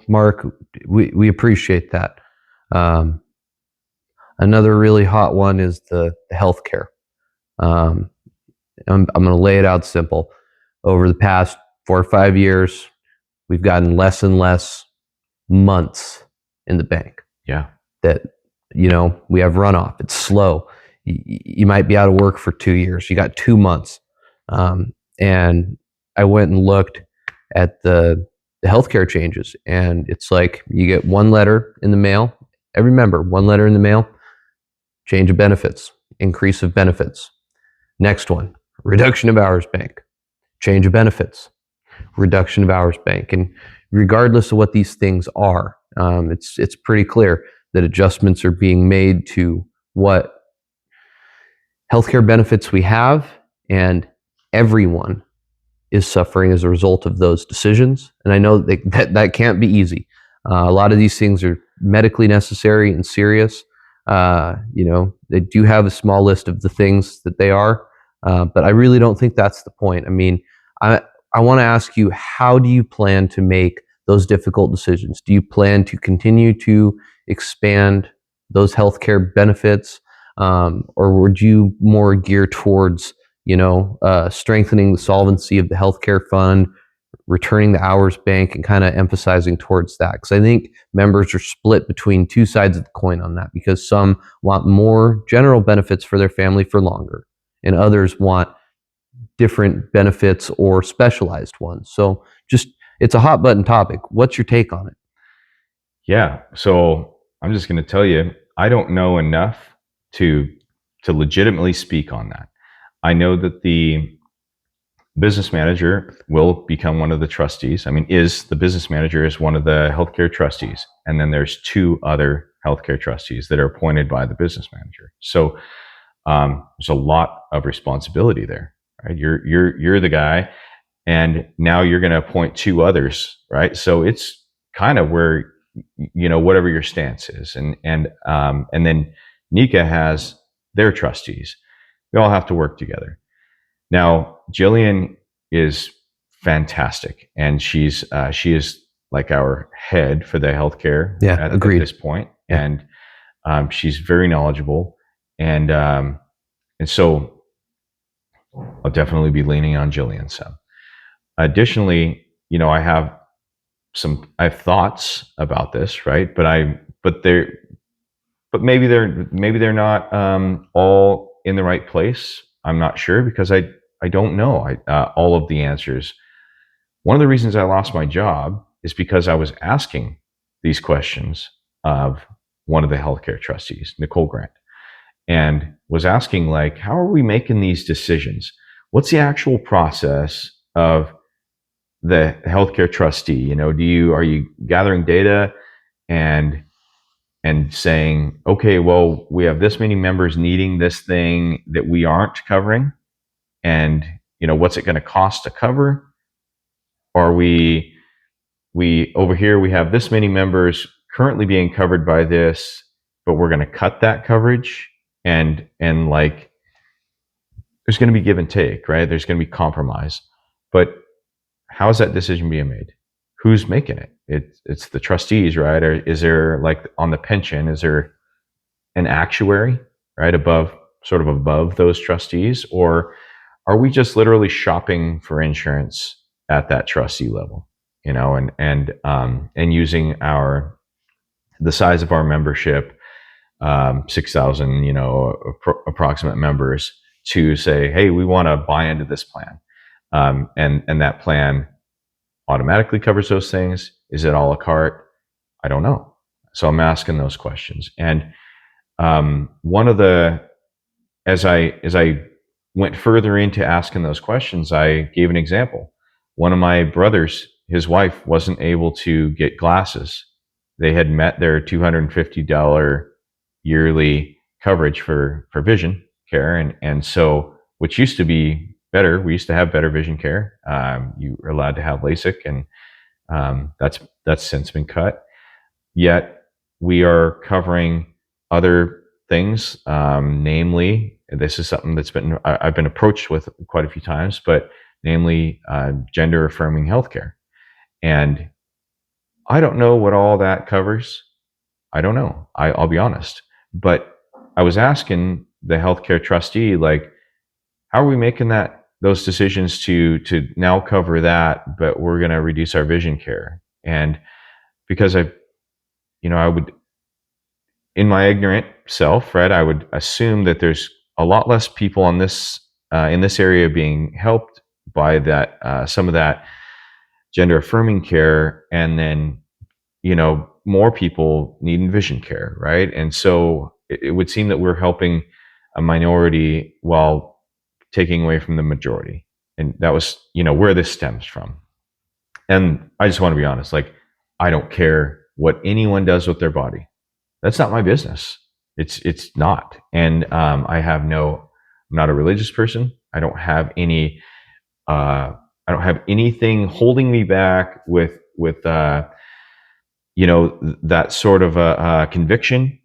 Mark, we appreciate that. Um, Another really hot one is the healthcare. Um, I'm going to lay it out simple. Over the past 4 or 5 years, we've gotten less and less months in the bank. Yeah. That, we have runoff. It's slow. You might be out of work for 2 years. You got 2 months. And I went and looked at the healthcare changes, and it's like you get one letter in the mail. Every member, one letter in the mail, change of benefits, increase of benefits. Next one, reduction of hours bank, change of benefits, reduction of hours bank. And regardless of what these things are, it's pretty clear that adjustments are being made to what healthcare benefits we have, and everyone is suffering as a result of those decisions. And I know that can't be easy. A lot of these things are medically necessary and serious. They do have a small list of the things that they are, but I really don't think that's the point. I mean, I want to ask you, how do you plan to make those difficult decisions? Do you plan to continue to expand those healthcare benefits, or would you more gear towards, strengthening the solvency of the healthcare fund, returning the hours bank, and kind of emphasizing towards that? Because I think members are split between two sides of the coin on that, because some want more general benefits for their family for longer, and others want different benefits or specialized ones. So it's a hot button topic. What's your take on it? Yeah. So I'm just going to tell you, I don't know enough to legitimately speak on that. I know that the business manager will become one of the trustees. I mean, the business manager is one of the healthcare trustees, and then there's two other healthcare trustees that are appointed by the business manager. So there's a lot of responsibility there, right? You're the guy, and now you're going to appoint two others, right? So it's kind of where, whatever your stance is, and then NECA has their trustees. We all have to work together. Now, Gillian is fantastic, and she is like our head for the healthcare at this point, and she's very knowledgeable, and so I'll definitely be leaning on Gillian some. Additionally, I have thoughts about this, right? But maybe they're not all in the right place. I'm not sure, because I don't know all of the answers. One of the reasons I lost my job is because I was asking these questions of one of the healthcare trustees, Nicole Grant, and was asking, like, how are we making these decisions? What's the actual process of the healthcare trustee? Are you gathering data and saying, okay, well, we have this many members needing this thing that we aren't covering, and what's it going to cost to cover? Or we over here, we have this many members currently being covered by this, but we're going to cut that coverage, and like, there's going to be give and take, right? There's going to be compromise, but how is that decision being made? Who's making it? It's the trustees, right? Or is there, like, on the pension, is there an actuary, right, above those trustees? Or are we just literally shopping for insurance at that trustee level, and using the size of our membership, 6,000, approximate members, to say, hey, we want to buy into this plan, and that plan automatically covers those things. Is it a la carte? I don't know. So I'm asking those questions. And as I went further into asking those questions, I gave an example. One of my brothers, his wife wasn't able to get glasses. They had met their $250 yearly coverage for vision care, and so, which used to be better. We used to have better vision care. You were allowed to have LASIK, and that's since been cut. Yet we are covering other things, namely, this is something I've been approached with quite a few times, but namely, gender affirming healthcare. And I don't know what all that covers. I don't know. I'll be honest. But I was asking the healthcare trustee, like, how are we making those decisions to now cover that, but we're going to reduce our vision care? And because I would, in my ignorant self, right, I would assume that there's a lot less people on this in this area being helped by that some of that gender affirming care, and then more people needing vision care, right? And so it would seem that we're helping a minority while taking away from the majority, and that was where this stems from. And I just want to be honest, like, I don't care what anyone does with their body. That's not my business. It's not. And I'm not a religious person. I don't have anything holding me back with that sort of a conviction,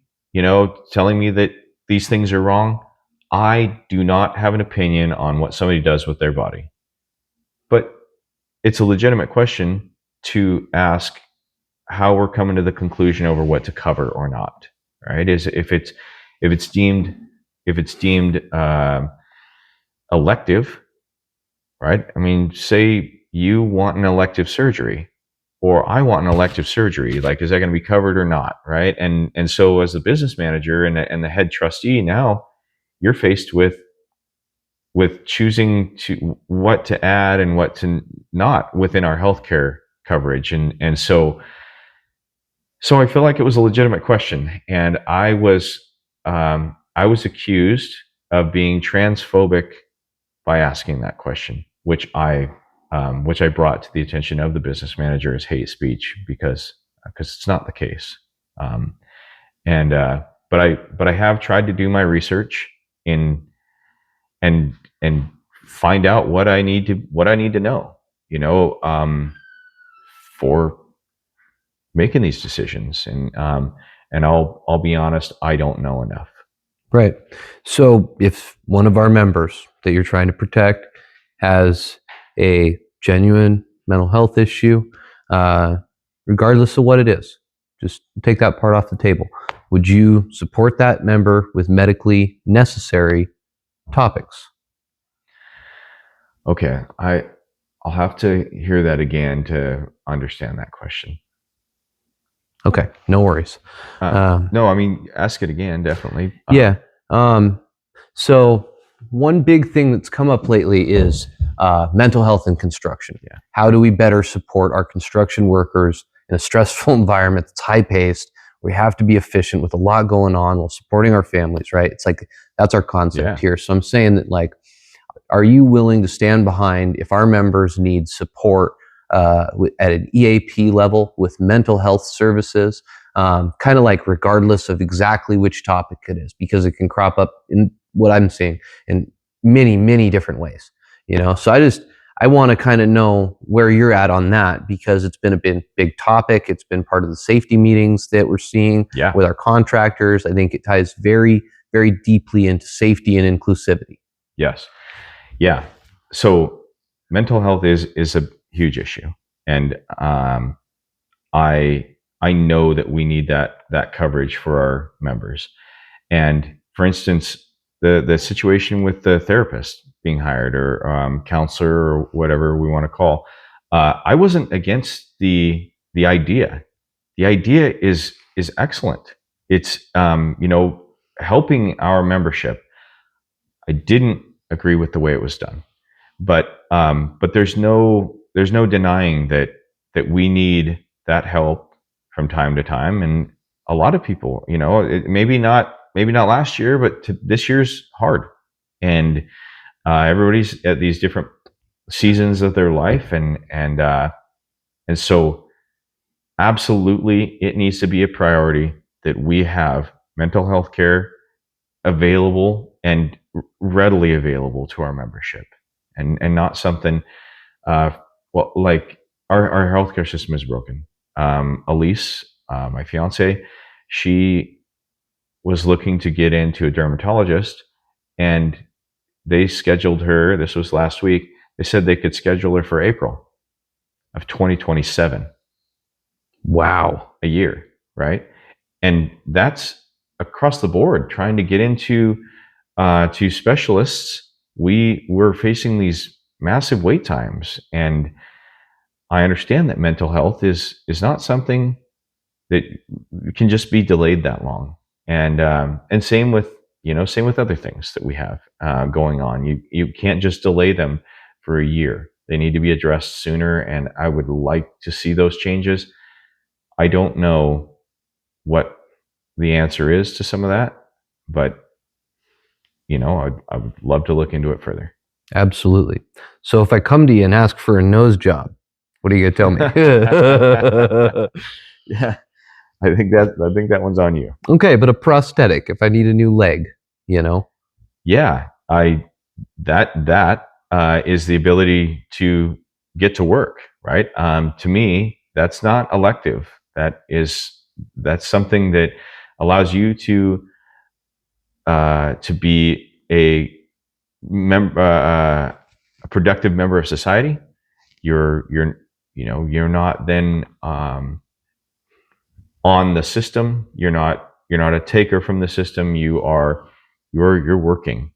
telling me that these things are wrong. I do not have an opinion on what somebody does with their body, but it's a legitimate question to ask how we're coming to the conclusion over what to cover or not. Right? Is if it's deemed elective, right? I mean, say you want an elective surgery, or I want an elective surgery. Like, is that going to be covered or not, right? And so, as the business manager and the head trustee, now you're faced with choosing to what to add and what to not within our healthcare coverage, and so I feel like it was a legitimate question, and I was accused of being transphobic by asking that question, which I brought to the attention of the business manager as hate speech, because it's not the case. Um, and but I have tried to do my research in and find out what I need to know, for making these decisions. And I'll be honest, I don't know enough. Right. So if one of our members that you're trying to protect has a genuine mental health issue, uh, regardless of what it is, just take that part off the table. Would you support that member with medically necessary topics? Okay, I'll have to hear that again to understand that question. Okay, no worries. Um, No, I mean, ask it again, definitely. yeah. Um, so one big thing that's come up lately is mental health in construction. Yeah. How do we better support our construction workers in a stressful environment that's high paced? We have to be efficient with a lot going on while supporting our families, right? It's like that's our concept Yeah. here. So I'm saying that, like, are you willing to stand behind if our members need support at an EAP level with mental health services, kind of like regardless of exactly which topic it is, because it can crop up in what I'm seeing in many, many different ways. So I want to kind of know where you're at on that, because it's been a big topic. It's been part of the safety meetings that we're seeing Yeah. with our contractors. I think it ties very, very deeply into safety and inclusivity. Yes. Yeah. So mental health is a huge issue, and I I know that we need that coverage for our members. And for instance, the situation with the therapist being hired, or counselor, or whatever we want to call, I wasn't against the idea. The idea is excellent. It's helping our membership. I didn't agree with the way it was done, but there's no denying that we need that help from time to time. And a lot of people, maybe not last year, but this year's hard, and everybody's at these different seasons of their life, and so absolutely it needs to be a priority that we have mental health care available and readily available to our membership, and not something, uh, well, like, our healthcare system is broken. Elise, my fiance, she was looking to get into a dermatologist, and they scheduled her. This was last week. They said they could schedule her for April of 2027. Wow. a year, right? And that's across the board. Trying to get into to specialists, we're facing these massive wait times, and I understand that mental health is not something that can just be delayed that long. And same with same with other things that we have going on. You can't just delay them for a year. They need to be addressed sooner, and I would like to see those changes. I don't know what the answer is to some of that, but I would love to look into it further. Absolutely. So if I come to you and ask for a nose job, what are you gonna tell me? Yeah, I think that one's on you. Okay, but a prosthetic if I need a new leg, you know? Yeah, I that is the ability to get to work, right? To me, that's not elective. That's something that allows you to be a productive member of society. You're not then on the system. You're not a taker from the system. You're working.